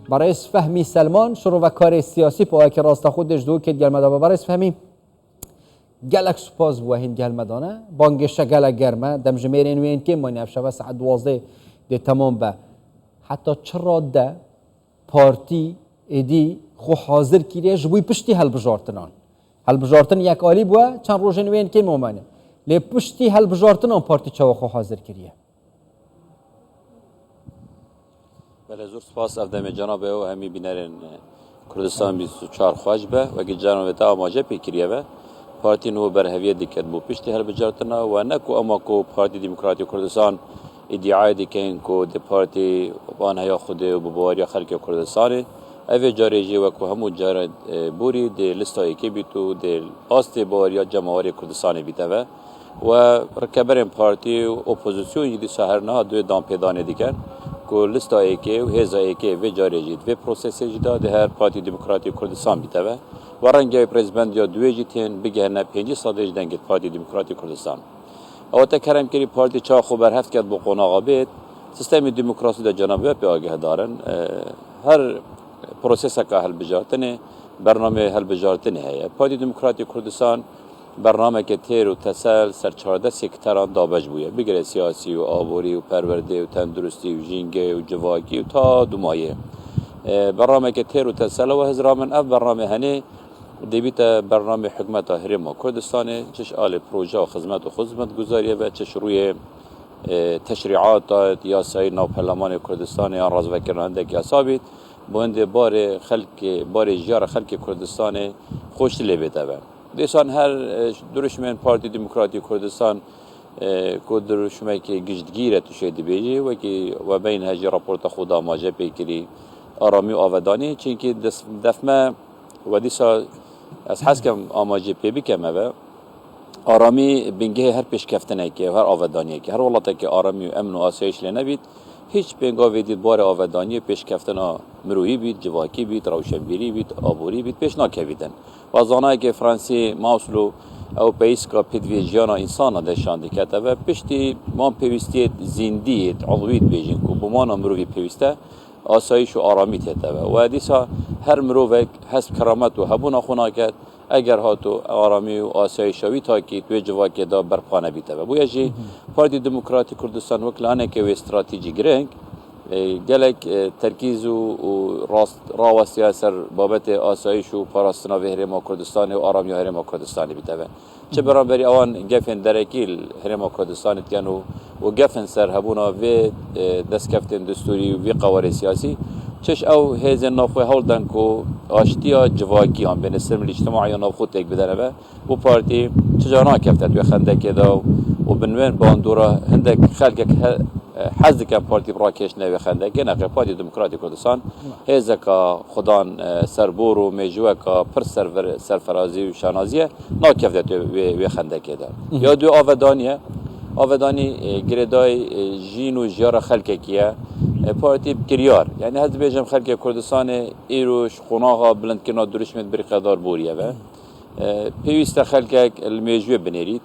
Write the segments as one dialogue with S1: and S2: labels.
S1: برای فهمی سلمان شروع و کار سیاسی پا که راست خودش دو که گلمدا برای فهمی گلک سپاس بو هند گلمدانه بانگش گلک گرمه دم جمیرین وین که مانی افشا ساعت 12 ده تمام به حتی چرا ده پارتی ایدی خو حاضر کیه جوی پشتی هل بجارتن یک عالی بوا چند روزن وین که مامانه لی پشتی هل بجارتن آن پارتی چوا خو حاضر کیه
S2: بله زور سپاس افدام جناب او همی بینرین کردستان 24 خوش به و که جناب تا آماجه پیکریه به پارتی نو بر هویت دکت بو پشتی هل بجارتنا و نکو اما کو پارتی دموکراتی کردستان ادعای دکن کو د پارتی وان هیا خود و بواری خلق کردستان اوی جاریجی و کو همو جار بوری د لستای کی بیتو د آست بواری جمهوری کردستان بیته و رکبرین پارتی اپوزیسیون یدی سحر نه دو دام پیدانه دیگر کو لستای کی و هزای کی و جاریجی و پروسسی جدا د هر پارتی دموکراتی کردستان بیته و رنگای پرزیدنت یا دوی جتین بگهنه 5 ساده جدنگت پارتی دموکراتی کردستان او تکرم کری پارتی چا خوبر هفت کرد با قناغا بید سیستم دموکراسی در جنابه پی آگه دارن هر پروسس که هل بجارتنه برنامه هل بجارتنه هیا پارتی دموکراتی کردستان برنامه که تیر و تسل سر 14 سکتران دابج بوده بگره سیاسی و آبوری و پرورده و تندرستی و جینگه و جواکی و تا دومایه برنامه که تیر و تسل و هزرامن اف برنامه هنه دیویت برنامه حکمت هرم کردستان چش آل پروژه و خدمت گذاریه و چش روی تشریعات یاسای نو پارلمان کردستان یا رازوکرانده که اصابید بوند بار جیار خلق کردستان خوش لبیده و دیسان هر درشمن پارتی دموکراتی کردستان که درشمه که گشتگیره توشه بیجی و بین هجی راپورت خدا ماجه پیکری آرامی و آودانی چونکه دفمه و دیسا از حسکم آماجی پی بکمه و آرامی بینگه هر پیشکفتنه که هر آودانیه که هر ولاته که آرامی و امن و آسایش لنبید هیچ بینگاه ویدید بار آودانی پیشکفتنه مروی بید جواکی بید روشنبیری بید آبوری بید پیش ناکویدن و از آنهایی که فرانسی ماوسلو او پیسکا پیدوی جانا انسان دشان دیکته و پشتی ما پیوستیت زندیت عضویت بیجین که بمانا مروی پیوسته آسایش و آرامی تیته و دیسا هر مروفک حسب کرامت و هبون آخونا کرد اگر هاتو آرامی و آسایشاوی تاکید و جواکی دا برپانه بیته و بویجی پارتی دموکراتی کردستان وکلانه که و استراتیجی گرنگ گلک ترکیز و راو سیاسی بابت آسایش و پاراستنا و هرما کردستان و آرامی و هرما کردستان بیته چه برانبری آن گفن درکیل هرما کردستان تیانو و گفن سر هبونا و دستکفتن دستوری و قوار سیاسی چش او هیزن نافوی هولدن که آشتیا جواکی هم بین سرم الاجتماعی نافخود تک بدنه و پارتی چجانا کفتت و خندک دا و بنوین باندورا هندک خلقک حزد که پارتی براکش نوی خندک نقل پارتی دموکراتی کردستان هیزه که خدان سربور و میجوه که پر سرفرازی و شانازیه نا کفتت و خندک دا یا دو آودانی گردای جین و جیار خلقکیه پارتی بکریار یعنی هز بیجم خلق کردستان ایروش خوناها بلند کنا درشمت بری قدار بوریه و پیوست خلقک المیجوه بنرید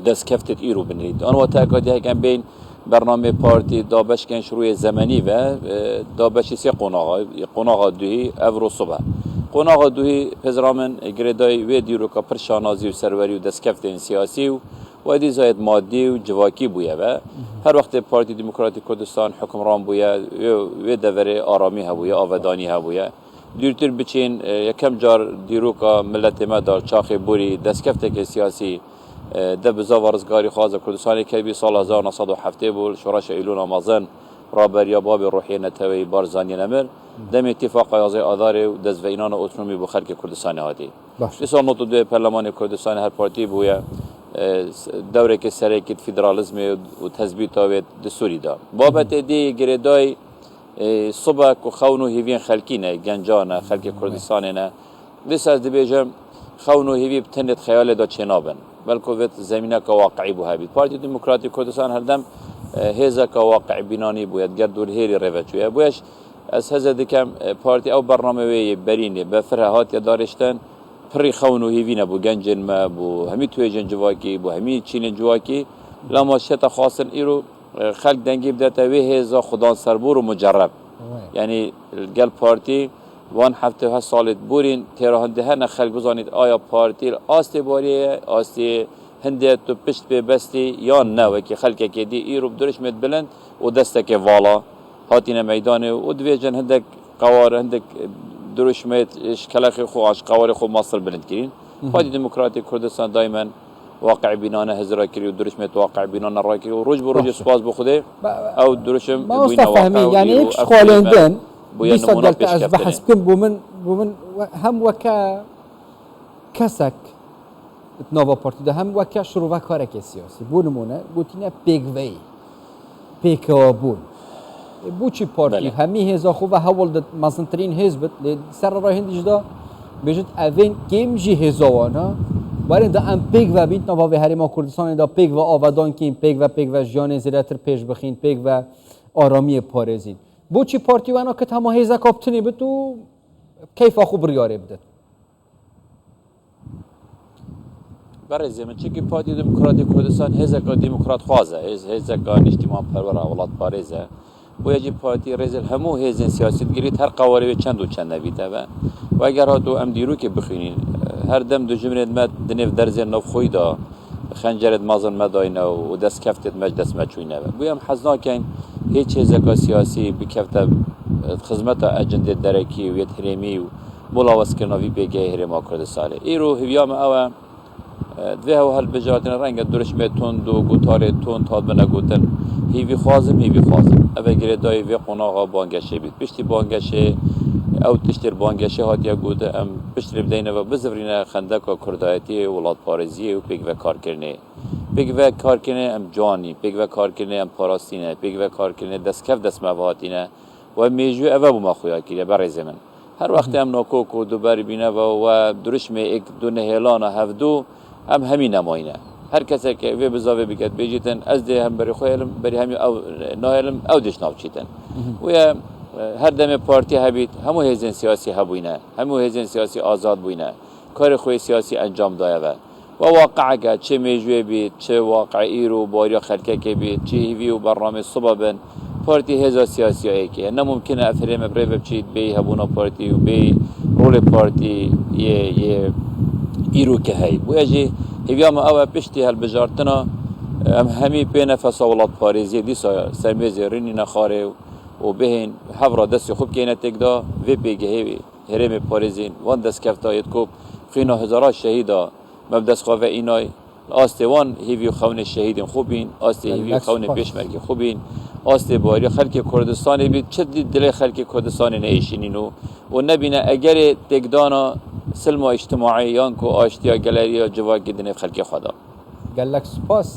S2: دست کفتت ایرو بنرید آن وقت اکادی هکن بین برنامه پارتی دابش کن شروع زمانی و دابشی سی قناغا دوهی افرو صبح قناغا دوهی پزرامن گردای و دیرو که پرشانازی و سروری و دست کفتن سیاسی و دی زاید مادی و جواکی بویه و هر وقت پارتی دموکراتی کردستان حکمران بویه و دوره آرامی هبویه آودانی هبویه دیرتر بچین یکم جار دیروکا ملت ما دار چاخی بوری دستکفته که سیاسی ده بزا ورزگاری خواهد کردستانی که بی سال 1907 بود شورش ایلون آمازن رابر یا باب روحی نتوی بارزانی نمر دم اتفاق یازه آذار و دزوینان اتنومی بو خلق کردستانی هاتی بسیار نوتو دو پارلمان کردستانی هر پارتی بویه دوره که سرکت فدرالیسم و تثبیت و دستوری دا بابت دی گردای صبح و خونو هیوین خلقی نه گنجان خلق کردستان نه دست از دیجم خونو هیوی بتنت خیال دا چنابن بلکه وقت زمینه که واقعی بو هبید پارتی دموکراتی کردستان هر دم هزا که واقع بینانی باید گردول هیری روچویه بویش از هزا دکم پارتی او برنامه وی برینه به فرهات دارشتن پری خونو هیوینه بو گنجن ما بو همی توی جن جواکی بو همی چین جواکی لما شتا خاصن ایرو خلق دنگی بدتا وی هزا خدان سربور و مجرب یعنی گل پارتی وان هفته ها سالت بورین تهرانده ها نخل بزنید آیا پارتی آستی باریه آستی هنده تو پشت به بستی یا نه و که خلک که دی ای رو بدرش مد بلند و دسته که والا هاتین میدان و دویجن هندک قوار هندک درش مد کلاخ خو عش قوار خو مصر بلند کرین پارتی دموکراتی کردستان دائما واقع بینانه هزار کری و درش مت واقع بینانه را کری و روز به روز سپاس بخوده او درشم
S1: ما مستفهمی یعنی یک خالندن بیست دلت از بحث کن بومن هم وکا کسک نوا پارتی ده هم وکا شروع کار که سیاسی بونمونه گوتینه پیگوی پیکوابون بوچی پارتی همی هزا خوب حول داد مزنترین حزبت سر راه هندیش دا بجد اوین کم جی هزاوانا ولی دا ام پیگ و بیت نوا و هری ما کردستان دا پیگ و آودان کیم پیگ و جان زیرتر پیش بخین پیگ و آرامی پارزین بوچی پارتی وانا که تمام هزا کاپتنی بتو کیف خوب ریاره بدد
S2: برای زمین چه که پارتی دموکراتی کردستان هزا دموکرات خوازه هزا اجتماع پرور اولاد پارزه باید پارتی رزل همو هزین سیاست گیرید هر قواره چند و چند نبیده و اگر ها دو ام دیرو که بخینین هر دم دو جمله مد دنیف درزن نو خویدا خنجرت مازن مداینه و دست کفتت مجلس مچوینه بویم حزنا کن هیچ هزکا سیاسی بکفت خدمت اجنده درکی و یتهریمی و ملاوس کنوی بگه هرما کردستان ایرو هویام او دوه و هل بجاتن رنگ درش میتون دو گوتار تون تاد بنگوتن هیوی خوازم اوه گره دای وی قناغا بانگشه بید پشتی بانگشه او تشتر بانگشه هاتیا گوته ام پشتر بدینه و بزورینه خندکا کردایتی ولاد پارزیه و پیگ و کار کرنه ام جوانی پیگ و کار کرنه ام پاراستینه پیگ و کار کرنه دست کف دست مواتینه و میجو اوه بوما خویا کریه برای زمن هر وقت ام ناکوک و دوباری بینه و درش می ایک دو نهیلانه هفدو هم همین نماینه هر کسی که وی بزاوی بکرد بیجیتن از ده هم بری خویلم بری همی او نهیلم او دش ناوچیتن و هر دم پارتی هبید همو هزین سیاسی هبوینه همو هزین سیاسی آزاد بوینه کار خوی سیاسی انجام دایه و واقع که چه میجوی بید چه واقعی رو باریا خلکه که بید چه هیوی و برنامه صبح بن پارتی هزا سیاسی هایی که نممکنه افریم بری بچید بی هبونا پارتی و بی رول پارتی یه ایرو که هی بویجی هیویام او پشتی هل بجارتنا همی پی نفس اولاد پاریزی دیسا سرمیزی رینی نخاره و بهین هفرا دستی خوب که نتیک دا وی پیگه هی هرم پاریزین وان دست کفتایت کوب خینا هزارا شهیدا مبدس خواه اینای آسته وان هیوی خون شهیدین خوبین آسته هیوی خون پیشمرگی خوبین آسته باری خلک کردستان بید چه دل خلک کردستان نیشینینو و نبینه اگر تکدانا سلم اجتماعیان کو آشتیا گلریا جواک دنیف خلک خدا
S1: گلک سپاس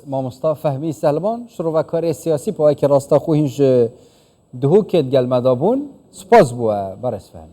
S1: ما مصطفی فهمی سلمان شروع و کار سیاسی پای که راستا خوینج دهو کت گل مدابون سپاس بوا برس فهم